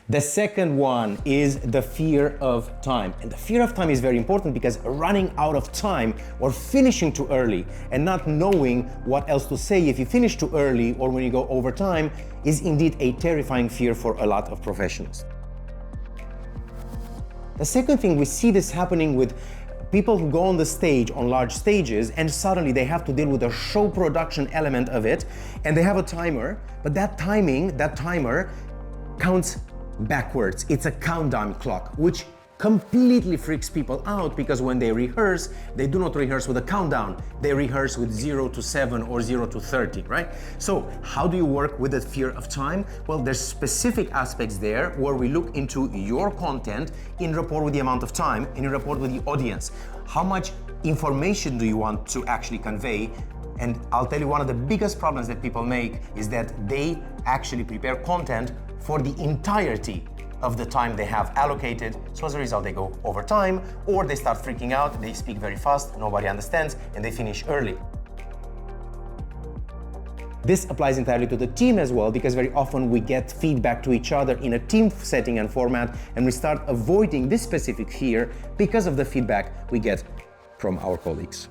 The second one is the fear of time. And the fear of time is very important because running out of time or finishing too early and not knowing what else to say if you finish too early or when you go over time is indeed a terrifying fear for a lot of professionals. The second thing, we see this happening with people who go on the stage, on large stages, and suddenly they have to deal with the show production element of it, and they have a timer, but that timer counts backwards. It's a countdown clock, which completely freaks people out because when they rehearse, they do not rehearse with a countdown. They rehearse with 0 to 7 or 0 to 30, right? So how do you work with the fear of time? Well, there's specific aspects there where we look into your content in rapport with the amount of time, in rapport with the audience. How much information do you want to actually convey? And I'll tell you, one of the biggest problems that people make is that they actually prepare content for the entirety of the time they have allocated. So as a result, they go over time, or they start freaking out, they speak very fast, nobody understands, and they finish early. This applies entirely to the team as well, because very often we get feedback to each other in a team setting and format, and we start avoiding this specific fear because of the feedback we get from our colleagues.